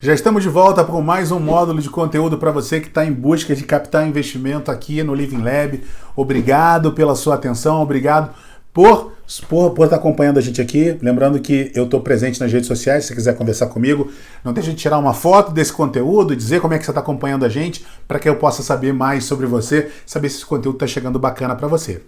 Já estamos de volta com mais um módulo de conteúdo para você que está em busca de captar investimento aqui no Living Lab. Obrigado pela sua atenção, obrigado por estar acompanhando a gente aqui. Lembrando que eu estou presente nas redes sociais, se você quiser conversar comigo, não deixe de tirar uma foto desse conteúdo, dizer como é que você está acompanhando a gente, para que eu possa saber mais sobre você, saber se esse conteúdo está chegando bacana para você.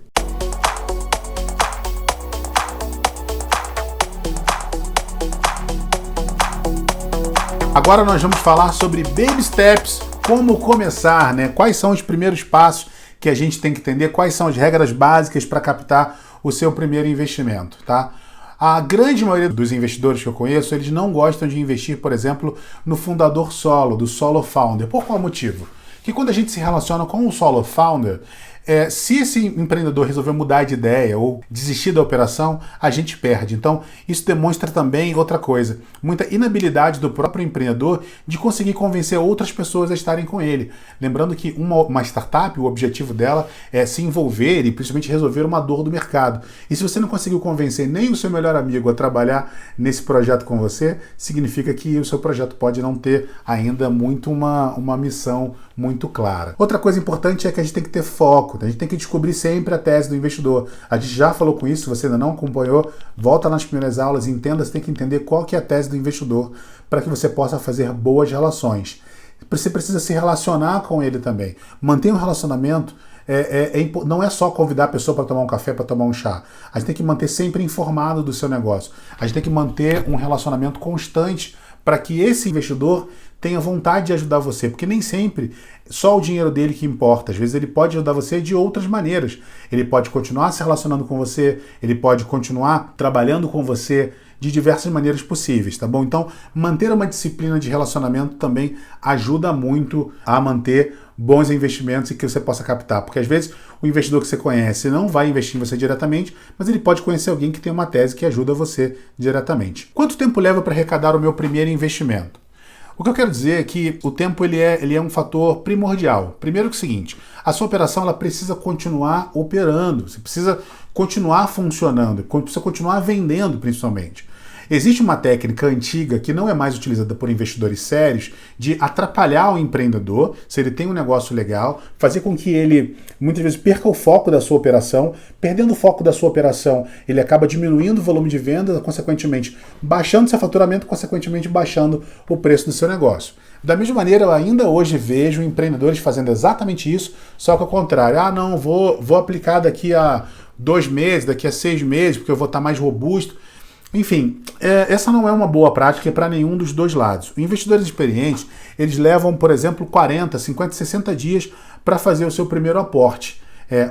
Agora nós vamos falar sobre Baby Steps, como começar, né? Quais são os primeiros passos que a gente tem que entender, quais são as regras básicas para captar o seu primeiro investimento, tá? A grande maioria dos investidores que eu conheço, eles não gostam de investir, por exemplo, no fundador solo, do solo founder. Por qual motivo? Que quando a gente se relaciona com o solo founder, se esse empreendedor resolver mudar de ideia ou desistir da operação, a gente perde. Então, isso demonstra também outra coisa, muita inabilidade do próprio empreendedor de conseguir convencer outras pessoas a estarem com ele. Lembrando que uma startup, o objetivo dela é se envolver e principalmente resolver uma dor do mercado. E se você não conseguiu convencer nem o seu melhor amigo a trabalhar nesse projeto com você, significa que o seu projeto pode não ter ainda muito uma missão muito clara. Outra coisa importante é que a gente tem que ter foco, a gente tem que descobrir sempre a tese do investidor. A gente já falou com isso, se você ainda não acompanhou, volta nas primeiras aulas e entenda, você tem que entender qual que é a tese do investidor para que você possa fazer boas relações. Você precisa se relacionar com ele também. Manter um relacionamento não é só convidar a pessoa para tomar um café, para tomar um chá. A gente tem que manter sempre informado do seu negócio. A gente tem que manter um relacionamento constante para que esse investidor tenha vontade de ajudar você, porque nem sempre só o dinheiro dele que importa. Às vezes ele pode ajudar você de outras maneiras. Ele pode continuar se relacionando com você, ele pode continuar trabalhando com você de diversas maneiras possíveis, tá bom? Então, manter uma disciplina de relacionamento também ajuda muito a manter bons investimentos e que você possa captar, porque às vezes o investidor que você conhece não vai investir em você diretamente, mas ele pode conhecer alguém que tem uma tese que ajuda você diretamente. Quanto tempo leva para arrecadar o meu primeiro investimento? O que eu quero dizer é que o tempo ele é um fator primordial. Primeiro que é o seguinte, a sua operação ela precisa continuar operando, você precisa continuar funcionando, precisa continuar vendendo principalmente. Existe uma técnica antiga que não é mais utilizada por investidores sérios de atrapalhar o empreendedor, se ele tem um negócio legal, fazer com que ele muitas vezes perca o foco da sua operação. Perdendo o foco da sua operação, ele acaba diminuindo o volume de vendas, consequentemente baixando seu faturamento, consequentemente baixando o preço do seu negócio. Da mesma maneira, eu ainda hoje vejo empreendedores fazendo exatamente isso, só que ao contrário. Ah, não, vou aplicar daqui a 2 meses, daqui a 6 meses, porque eu vou estar mais robusto. Enfim, essa não é uma boa prática para nenhum dos dois lados. Os investidores experientes, eles levam, por exemplo, 40, 50, 60 dias para fazer o seu primeiro aporte.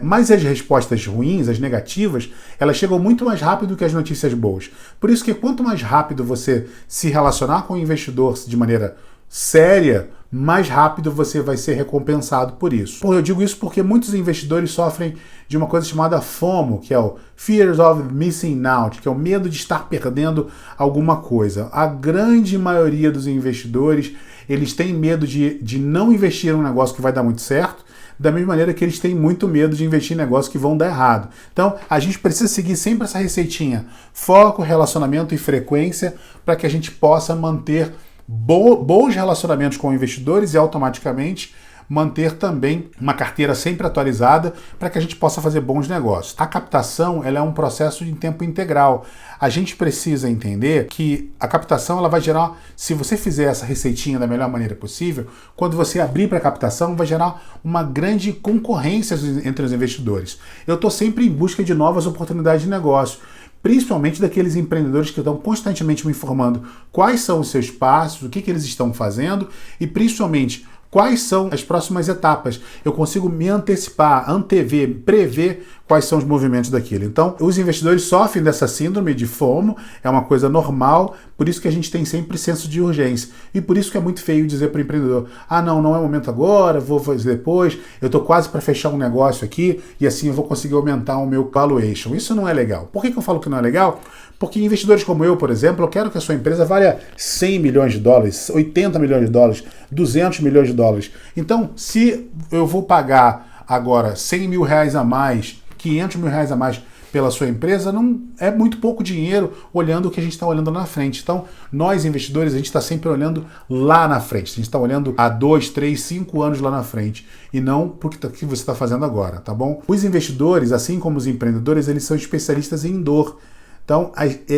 Mas as respostas ruins, as negativas, elas chegam muito mais rápido que as notícias boas. Por isso que quanto mais rápido você se relacionar com o investidor de maneira séria, mais rápido você vai ser recompensado por isso. Eu digo isso porque muitos investidores sofrem de uma coisa chamada FOMO, que é o Fears of Missing Out, que é o medo de estar perdendo alguma coisa. A grande maioria dos investidores, eles têm medo de não investir em um negócio que vai dar muito certo, da mesma maneira que eles têm muito medo de investir em negócios que vão dar errado. Então, a gente precisa seguir sempre essa receitinha. Foco, relacionamento e frequência para que a gente possa manter bons relacionamentos com investidores e automaticamente manter também uma carteira sempre atualizada para que a gente possa fazer bons negócios. A captação ela é um processo em tempo integral. A gente precisa entender que a captação ela vai gerar, se você fizer essa receitinha da melhor maneira possível, quando você abrir para a captação, vai gerar uma grande concorrência entre os investidores. Eu estou sempre em busca de novas oportunidades de negócio, principalmente daqueles empreendedores que estão constantemente me informando quais são os seus passos, o que eles estão fazendo e principalmente quais são as próximas etapas. Eu consigo me antecipar, antever, prever quais são os movimentos daquilo. Então, os investidores sofrem dessa síndrome de FOMO, é uma coisa normal, por isso que a gente tem sempre senso de urgência. E por isso que é muito feio dizer para o empreendedor, não é o momento agora, vou fazer depois, eu estou quase para fechar um negócio aqui e assim eu vou conseguir aumentar o meu valuation. Isso não é legal. Por que eu falo que não é legal? Porque investidores como eu, por exemplo, eu quero que a sua empresa valha 100 milhões de dólares, 80 milhões de dólares, 200 milhões de dólares. Então, se eu vou pagar agora 100 mil reais a mais, 500 mil reais a mais pela sua empresa não é muito pouco dinheiro olhando o que a gente está olhando lá na frente. Então, nós investidores, a gente está sempre olhando lá na frente. A gente está olhando há 2, 3, 5 anos lá na frente e não para o que você está fazendo agora, tá bom? Os investidores, assim como os empreendedores, eles são especialistas em dor. Então,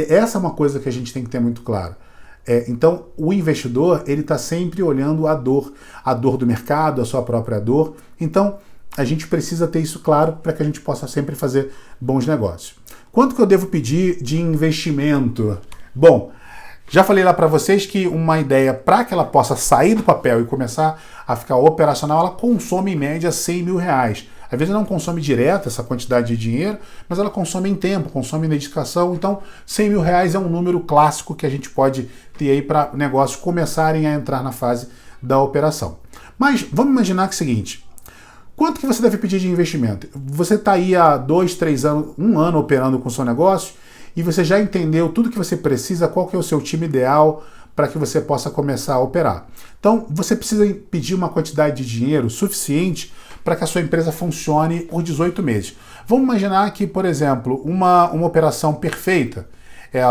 essa é uma coisa que a gente tem que ter muito claro. Então, o investidor, ele está sempre olhando a dor do mercado, a sua própria dor. Então, a gente precisa ter isso claro para que a gente possa sempre fazer bons negócios. Quanto que eu devo pedir de investimento? Bom, já falei lá para vocês que uma ideia, para que ela possa sair do papel e começar a ficar operacional, ela consome em média 100 mil reais. Às vezes ela não consome direto essa quantidade de dinheiro, mas ela consome em tempo, consome em dedicação. Então, 100 mil reais é um número clássico que a gente pode ter aí para negócios começarem a entrar na fase da operação. Mas vamos imaginar que é o seguinte: quanto que você deve pedir de investimento? Você está aí há 2, 3 anos, 1 ano operando com o seu negócio e você já entendeu tudo que você precisa, qual que é o seu time ideal para que você possa começar a operar. Então, você precisa pedir uma quantidade de dinheiro suficiente para que a sua empresa funcione por 18 meses. Vamos imaginar que, por exemplo, uma operação perfeita,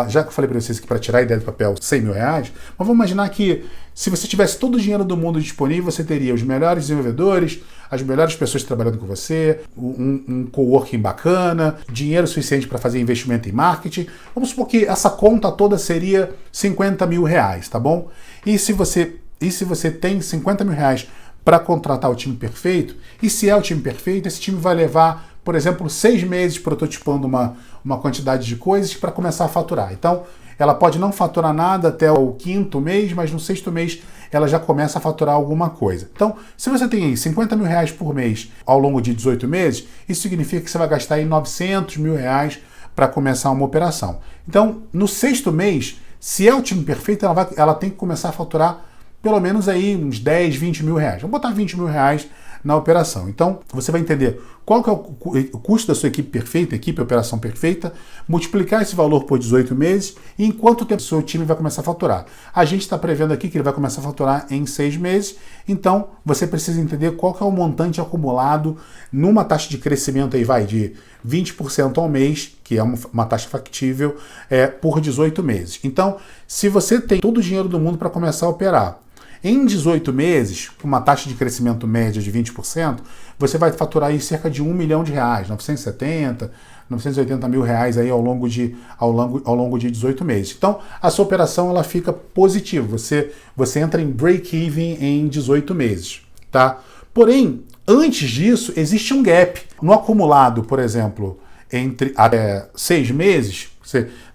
já que eu falei para vocês que para tirar a ideia do papel 100 mil reais, mas vamos imaginar que se você tivesse todo o dinheiro do mundo disponível, você teria os melhores desenvolvedores, as melhores pessoas trabalhando com você, um coworking bacana, dinheiro suficiente para fazer investimento em marketing. Vamos supor que essa conta toda seria 50 mil reais, tá bom? E se você tem 50 mil reais para contratar o time perfeito, e se é o time perfeito, esse time vai levar, por exemplo, 6 meses prototipando uma quantidade de coisas para começar a faturar. Então, ela pode não faturar nada até o 5º mês, mas no 6º mês ela já começa a faturar alguma coisa. Então, se você tem aí 50 mil reais por mês ao longo de 18 meses, isso significa que você vai gastar aí 900 mil reais para começar uma operação. Então, no 6º mês, se é o time perfeito, ela tem que começar a faturar pelo menos aí uns 10, 20 mil reais. Vamos botar 20 mil reais na operação. Então, você vai entender qual que é o custo da sua equipe perfeita, equipe operação perfeita, multiplicar esse valor por 18 meses e em quanto tempo o seu time vai começar a faturar. A gente está prevendo aqui que ele vai começar a faturar em 6 meses, então você precisa entender qual que é o montante acumulado numa taxa de crescimento aí, de 20% ao mês, que é uma taxa factível, por 18 meses. Então, se você tem todo o dinheiro do mundo para começar a operar, em 18 meses, com uma taxa de crescimento média de 20%, você vai faturar aí cerca de 1 milhão de reais, 970, 980 mil reais aí ao longo de 18 meses. Então, a sua operação ela fica positiva, você entra em break-even em 18 meses, tá? Porém, antes disso, existe um gap. No acumulado, por exemplo, entre 6 meses,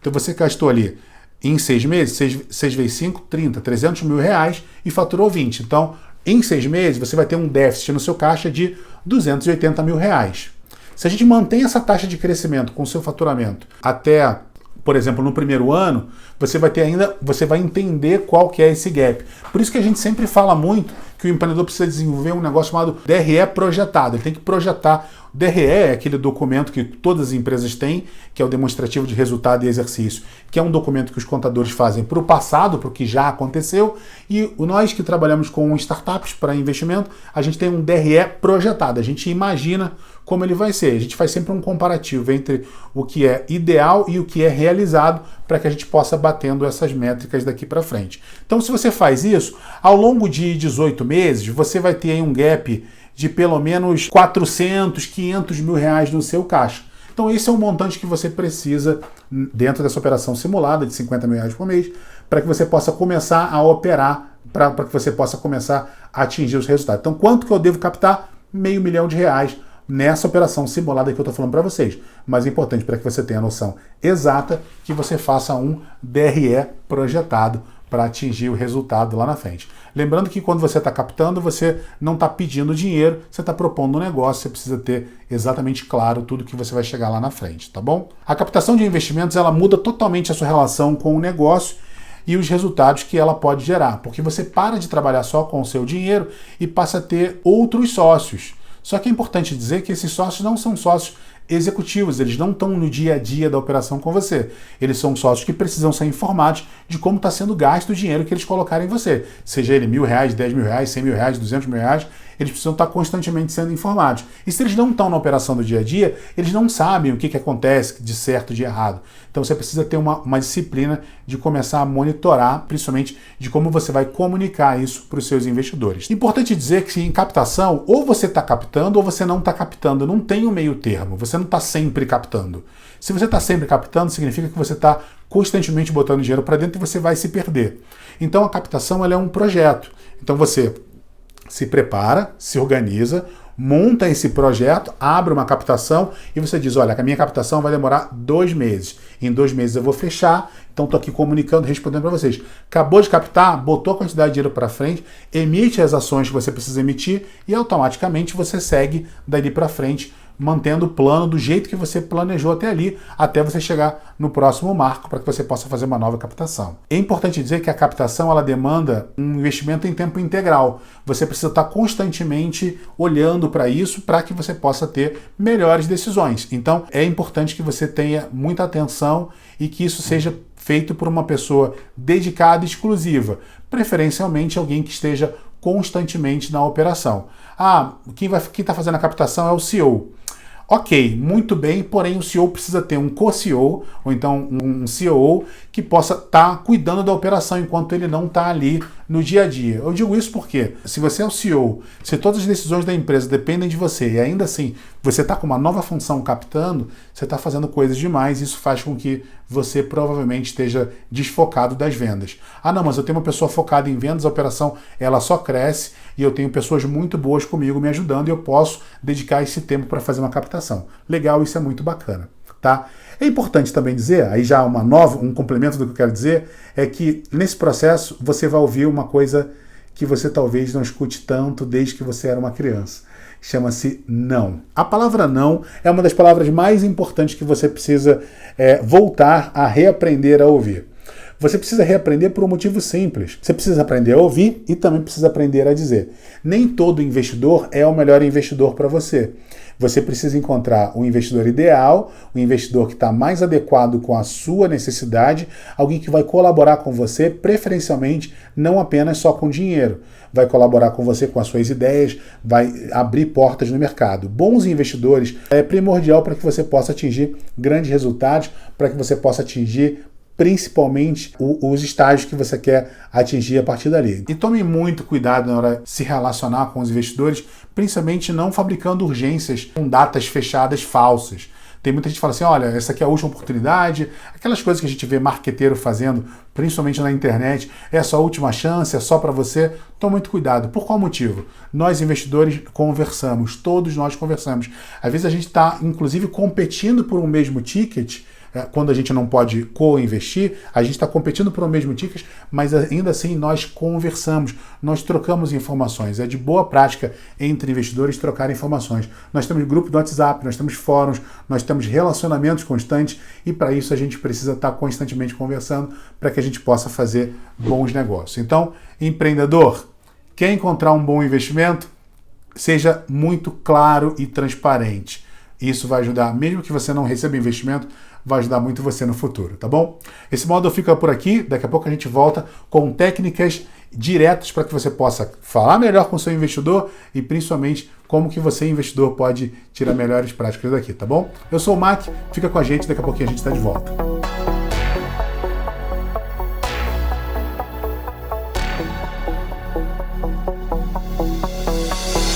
então você gastou ali em 6 meses, 6 vezes 5, 30, 300 mil reais e faturou 20. Então, em 6 meses, você vai ter um déficit no seu caixa de 280 mil reais. Se a gente mantém essa taxa de crescimento com o seu faturamento até, por exemplo, no primeiro ano, você vai entender qual que é esse gap. Por isso que a gente sempre fala muito que o empreendedor precisa desenvolver um negócio chamado DRE projetado. Ele tem que projetar. O DRE é aquele documento que todas as empresas têm, que é o demonstrativo de resultado e exercício, que é um documento que os contadores fazem para o passado, para o que já aconteceu, e nós que trabalhamos com startups para investimento, a gente tem um DRE projetado, a gente imagina como ele vai ser. A gente faz sempre um comparativo entre o que é ideal e o que é realizado para que a gente possa batendo essas métricas daqui para frente. Então, se você faz isso, ao longo de 18 meses, você vai ter aí um gap de pelo menos 400, 500 mil reais no seu caixa. Então, esse é o montante que você precisa dentro dessa operação simulada de 50 mil reais por mês para que você possa começar a operar, para que você possa começar a atingir os resultados. Então, quanto que eu devo captar? R$500 mil nessa operação simulada que eu estou falando para vocês. Mas é importante para que você tenha a noção exata que você faça um DRE projetado para atingir o resultado lá na frente. Lembrando que quando você está captando, você não está pedindo dinheiro, você está propondo um negócio, você precisa ter exatamente claro tudo que você vai chegar lá na frente, tá bom? A captação de investimentos, ela muda totalmente a sua relação com o negócio e os resultados que ela pode gerar, porque você para de trabalhar só com o seu dinheiro e passa a ter outros sócios. Só que é importante dizer que esses sócios não são sócios executivos, eles não estão no dia a dia da operação com você. Eles são sócios que precisam ser informados de como está sendo gasto o dinheiro que eles colocarem em você. Seja ele R$1.000, R$10 mil, R$100 mil, R$200 mil, eles precisam estar constantemente sendo informados. E se eles não estão na operação do dia a dia, eles não sabem o que acontece de certo e de errado. Então você precisa ter uma disciplina de começar a monitorar, principalmente de como você vai comunicar isso para os seus investidores. Importante dizer que em captação, ou você está captando ou você não está captando. Não tem um meio termo. Você não está sempre captando. Se você está sempre captando, significa que você está constantemente botando dinheiro para dentro e você vai se perder. Então a captação ela é um projeto. Então você se prepara, se organiza, monta esse projeto, abre uma captação e você diz, olha, a minha captação vai demorar 2 meses. Em 2 meses eu vou fechar, então estou aqui comunicando, respondendo para vocês. Acabou de captar, botou a quantidade de dinheiro para frente, emite as ações que você precisa emitir e automaticamente você segue dali para frente, mantendo o plano do jeito que você planejou até ali, até você chegar no próximo marco para que você possa fazer uma nova captação. É importante dizer que a captação ela demanda um investimento em tempo integral. Você precisa estar constantemente olhando para isso para que você possa ter melhores decisões. Então, é importante que você tenha muita atenção e que isso seja feito por uma pessoa dedicada e exclusiva, preferencialmente alguém que esteja constantemente na operação. Quem está fazendo a captação é o CEO. Ok, muito bem, porém o CEO precisa ter um co-CEO, ou então um COO, que possa estar cuidando da operação enquanto ele não está ali no dia a dia. Eu digo isso porque, se você é o CEO, se todas as decisões da empresa dependem de você, e ainda assim você está com uma nova função captando, você está fazendo coisas demais, e isso faz com que você provavelmente esteja desfocado das vendas. Não, mas eu tenho uma pessoa focada em vendas, a operação ela só cresce, e eu tenho pessoas muito boas comigo me ajudando, e eu posso dedicar esse tempo para fazer uma captação. Legal, isso é muito bacana, tá? É importante também dizer, aí já um complemento do que eu quero dizer, é que nesse processo você vai ouvir uma coisa que você talvez não escute tanto desde que você era uma criança. Chama-se não. A palavra não é uma das palavras mais importantes que você precisa voltar a reaprender a ouvir. Você precisa reaprender por um motivo simples. Você precisa aprender a ouvir e também precisa aprender a dizer. Nem todo investidor é o melhor investidor para você. Você precisa encontrar um investidor ideal, um investidor que está mais adequado com a sua necessidade, alguém que vai colaborar com você, preferencialmente não apenas só com dinheiro. Vai colaborar com você com as suas ideias, vai abrir portas no mercado. Bons investidores é primordial para que você possa atingir grandes resultados, para que você possa atingir principalmente os estágios que você quer atingir a partir dali. E tome muito cuidado na hora de se relacionar com os investidores, principalmente não fabricando urgências com datas fechadas falsas. Tem muita gente que fala assim, olha, essa aqui é a última oportunidade, aquelas coisas que a gente vê marqueteiro fazendo, principalmente na internet, é a sua última chance, é só para você. Tome muito cuidado. Por qual motivo? Nós, investidores, conversamos, todos nós conversamos. Às vezes a gente está, inclusive, competindo por um mesmo ticket. Quando a gente não pode co-investir, a gente está competindo por um mesmo ticket, mas ainda assim nós conversamos, nós trocamos informações. É de boa prática entre investidores trocar informações. Nós temos grupo do WhatsApp, nós temos fóruns, nós temos relacionamentos constantes e para isso a gente precisa estar constantemente conversando para que a gente possa fazer bons negócios. Então, empreendedor, quer encontrar um bom investimento? Seja muito claro e transparente. Isso vai ajudar, mesmo que você não receba investimento, vai ajudar muito você no futuro, tá bom? Esse módulo fica por aqui, daqui a pouco a gente volta com técnicas diretas para que você possa falar melhor com o seu investidor e principalmente como que você, investidor, pode tirar melhores práticas daqui, tá bom? Eu sou o Mac, fica com a gente, daqui a pouquinho a gente está de volta.